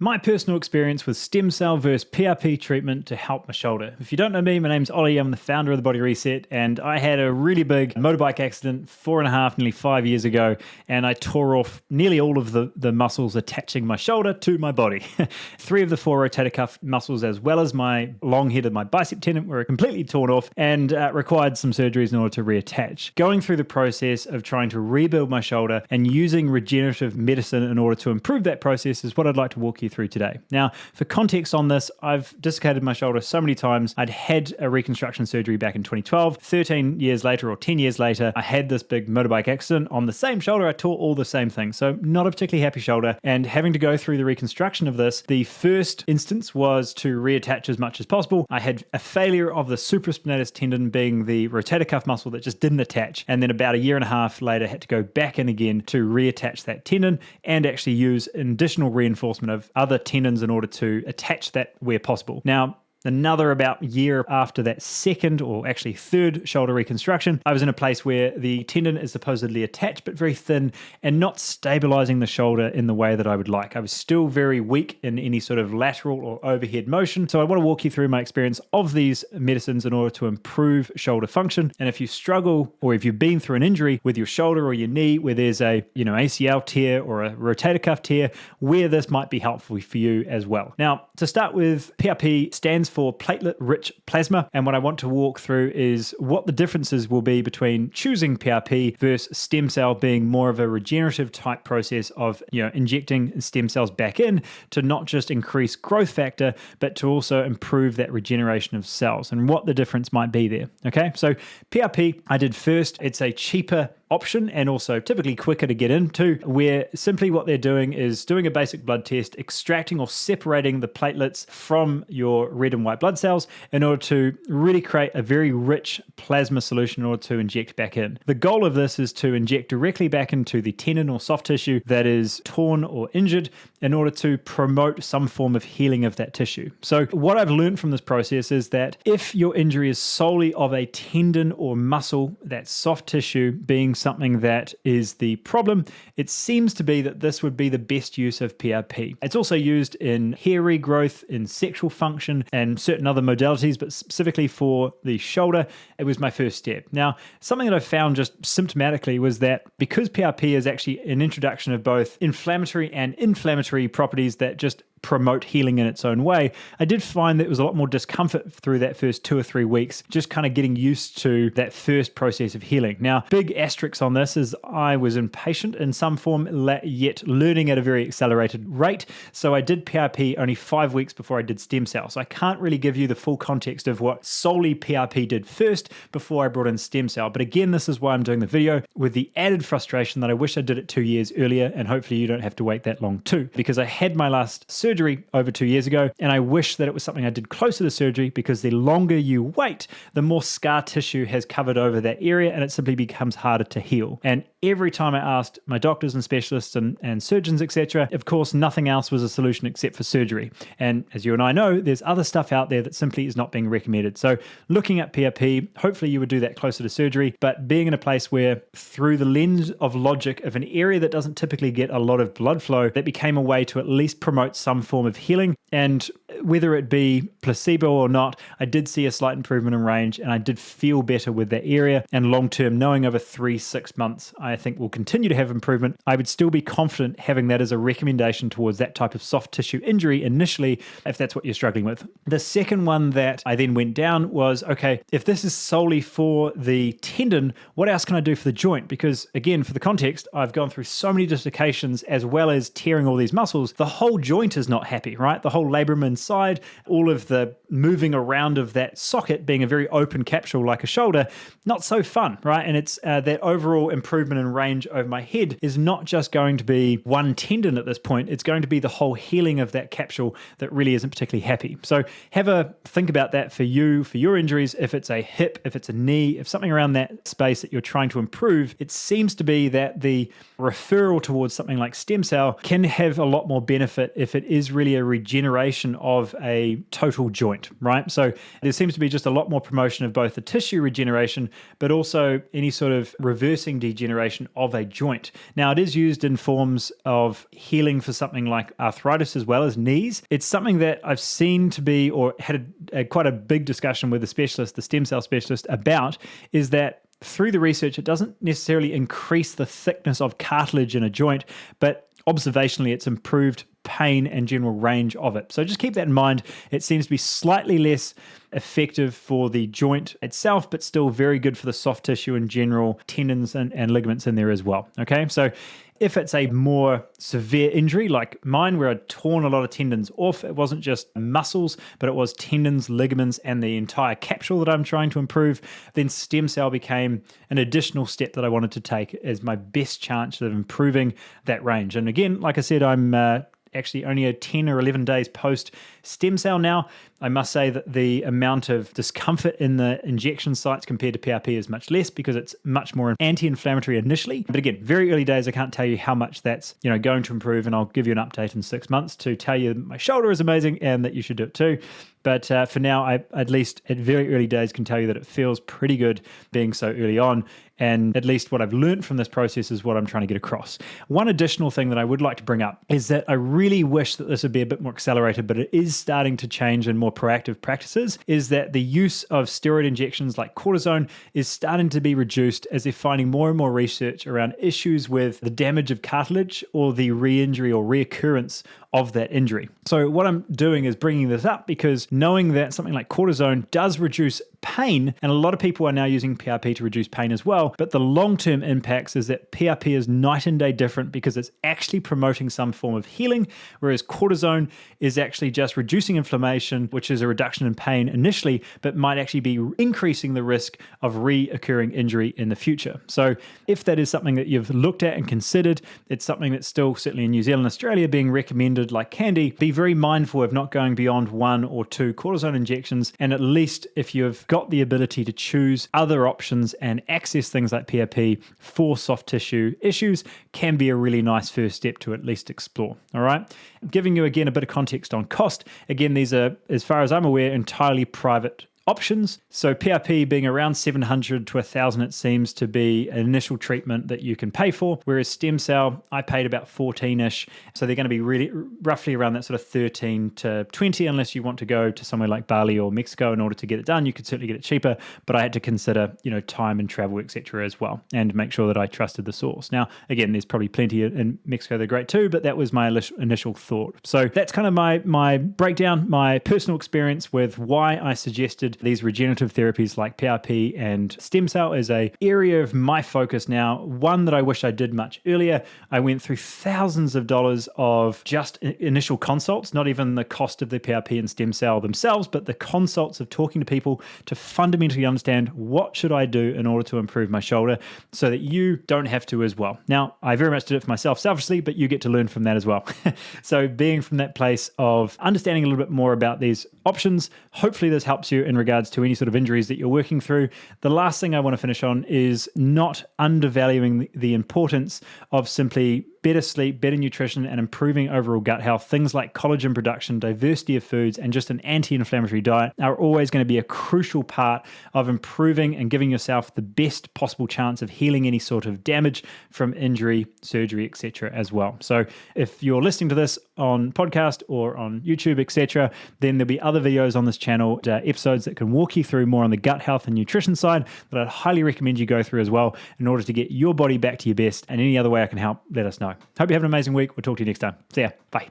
My personal experience with stem cell versus PRP treatment to help my shoulder. If you don't know me, my name's Ollie. I'm the founder of The Body Reset, and I had a really big motorbike accident 4.5, nearly 5 years ago, and I tore off nearly all of the muscles attaching my shoulder to my body. 3 of the 4 rotator cuff muscles, as well as my long head of my bicep tendon, were completely torn off and required some surgeries in order to reattach. Going through the process of trying to rebuild my shoulder and using regenerative medicine in order to improve that process is what I'd like to walk you through today. Now, for context on this, I've dislocated my shoulder so many times. I'd had a reconstruction surgery back in 2012. 13 years later or 10 years later, I had this big motorbike accident on the same shoulder. I tore all the same things. So not a particularly happy shoulder, and having to go through the reconstruction of this, the first instance was to reattach as much as possible. I had a failure of the supraspinatus tendon, being the rotator cuff muscle that just didn't attach. And then about a year and a half later, had to go back in again to reattach that tendon and actually use additional reinforcement of other tendons in order to attach that where possible. Now, another about year after that second or actually third shoulder reconstruction, I was in a place where the tendon is supposedly attached but very thin and not stabilizing the shoulder in the way that I would like. I was still very weak in any sort of lateral or overhead motion. So I want to walk you through my experience of these medicines in order to improve shoulder function. And if you struggle, or if you've been through an injury with your shoulder or your knee where there's a ACL tear or a rotator cuff tear, where this might be helpful for you as well. Now, to start with, PRP stands for platelet-rich plasma, and what I want to walk through is what the differences will be between choosing PRP versus stem cell, being more of a regenerative type process of injecting stem cells back in to not just increase growth factor, but to also improve that regeneration of cells, and what the difference might be there. Okay, so PRP I did first. It's a cheaper option and also typically quicker to get into, where simply what they're doing is doing a basic blood test, extracting or separating the platelets from your red and white blood cells in order to really create a very rich plasma solution in order to inject back in. The goal of this is to inject directly back into the tendon or soft tissue that is torn or injured in order to promote some form of healing of that tissue. So what I've learned from this process is that if your injury is solely of a tendon or muscle, that soft tissue being something that is the problem, it seems to be that this would be the best use of PRP. It's also used in hair regrowth, in sexual function, and certain other modalities, but specifically for the shoulder, it was my first step. Now, something that I found just symptomatically was that because PRP is actually an introduction of both inflammatory and inflammatory properties that just promote healing in its own way, I did find that it was a lot more discomfort through that first 2 or 3 weeks, just kind of getting used to that first process of healing. Now, big asterisks on this is I was impatient in some form, yet learning at a very accelerated rate. So I did PRP only 5 weeks before I did stem cell. So I can't really give you the full context of what solely PRP did first before I brought in stem cell. But again, this is why I'm doing the video, with the added frustration that I wish I did it 2 years earlier, and hopefully you don't have to wait that long too, because I had my last surgery over 2 years ago, and I wish that it was something I did closer to surgery, because the longer you wait, the more scar tissue has covered over that area, and it simply becomes harder to heal. And every time I asked my doctors and specialists and surgeons, etc., of course, nothing else was a solution except for surgery. And as you and I know, there's other stuff out there that simply is not being recommended. So looking at PRP, hopefully you would do that closer to surgery, but being in a place where, through the lens of logic of an area that doesn't typically get a lot of blood flow, that became a way to at least promote some form of healing. And whether it be placebo or not, I did see a slight improvement in range, and I did feel better with that area. And long-term, knowing over 3-6 months, I think we'll continue to have improvement. I would still be confident having that as a recommendation towards that type of soft tissue injury initially, if that's what you're struggling with. The second one that I then went down was, okay, if this is solely for the tendon, what else can I do for the joint? Because again, for the context, I've gone through so many dislocations as well as tearing all these muscles. The whole joint is not happy, right? The whole labrum inside, all of the moving around of that socket being a very open capsule like a shoulder, not so fun, right? And it's that overall improvement in range over my head is not just going to be one tendon at this point, it's going to be the whole healing of that capsule that really isn't particularly happy. So have a think about that for you, for your injuries. If it's a hip, if it's a knee, if something around that space that you're trying to improve, it seems to be that the referral towards something like stem cell can have a lot more benefit if it is really a regeneration of a total joint, right? So there seems to be just a lot more promotion of both the tissue regeneration, but also any sort of reversing degeneration regeneration of a joint. Now, it is used in forms of healing for something like arthritis as well as knees. It's something that I've seen to be, or had quite a big discussion with the specialist, the stem cell specialist, about, is that through the research, it doesn't necessarily increase the thickness of cartilage in a joint, but observationally, it's improved pain and general range of it. So just keep that in mind. It seems to be slightly less effective for the joint itself, but still very good for the soft tissue and general tendons and ligaments in there as well. Okay, so if it's a more severe injury like mine, where I'd torn a lot of tendons off, it wasn't just muscles, but it was tendons, ligaments, and the entire capsule that I'm trying to improve, then stem cell became an additional step that I wanted to take as my best chance of improving that range. And again, like I said, I'm actually only a 10 or 11 days post stem cell now. I must say that the amount of discomfort in the injection sites compared to PRP is much less because it's much more anti-inflammatory initially. But again, very early days, I can't tell you how much that's going to improve, and I'll give you an update in 6 months to tell you my shoulder is amazing and that you should do it too. But for now, I at least at very early days can tell you that it feels pretty good being so early on. And at least what I've learned from this process is what I'm trying to get across. One additional thing that I would like to bring up is that I really wish that this would be a bit more accelerated, but it is starting to change in more proactive practices, is that the use of steroid injections like cortisone is starting to be reduced as they're finding more and more research around issues with the damage of cartilage or the re-injury or reoccurrence of that injury. So what I'm doing is bringing this up because knowing that something like cortisone does reduce pain, and a lot of people are now using PRP to reduce pain as well, but the long-term impacts is that PRP is night and day different because it's actually promoting some form of healing, whereas cortisone is actually just reducing inflammation, which is a reduction in pain initially, but might actually be increasing the risk of reoccurring injury in the future. So if that is something that you've looked at and considered, it's something that's still, certainly in New Zealand, Australia, being recommended like candy. Be very mindful of not going beyond 1 or 2 cortisone injections, and at least if you've got the ability to choose other options and access things like PRP for soft tissue issues, can be a really nice first step to at least explore. All right. Giving you again a bit of context on cost. Again, these are, as far as I'm aware, entirely private options. So PRP being around $700 to $1,000, it seems to be an initial treatment that you can pay for, whereas stem cell, I paid about 14-ish. So they're going to be really roughly around that sort of 13 to 20, unless you want to go to somewhere like Bali or Mexico in order to get it done. You could certainly get it cheaper, but I had to consider, time and travel, etc. as well, and make sure that I trusted the source. Now, again, there's probably plenty in Mexico that are great too, but that was my initial thought. So that's kind of my breakdown, my personal experience with why I suggested these regenerative therapies like PRP and stem cell is a area of my focus now, one that I wish I did much earlier. I went through thousands of dollars of just initial consults, not even the cost of the PRP and stem cell themselves, but the consults of talking to people to fundamentally understand what should I do in order to improve my shoulder so that you don't have to as well. Now, I very much did it for myself selfishly, but you get to learn from that as well. So being from that place of understanding a little bit more about these options, hopefully this helps you in regards to any sort of injuries that you're working through. The last thing I want to finish on is not undervaluing the importance of simply better sleep, better nutrition, and improving overall gut health. Things like collagen production, diversity of foods, and just an anti-inflammatory diet are always going to be a crucial part of improving and giving yourself the best possible chance of healing any sort of damage from injury, surgery, etc. as well. So if you're listening to this on podcast or on YouTube, etc., then there'll be other videos on this channel, episodes that can walk you through more on the gut health and nutrition side that I'd highly recommend you go through as well in order to get your body back to your best. And any other way I can help, let us know. Hope you have an amazing week. We'll talk to you next time. See ya. Bye.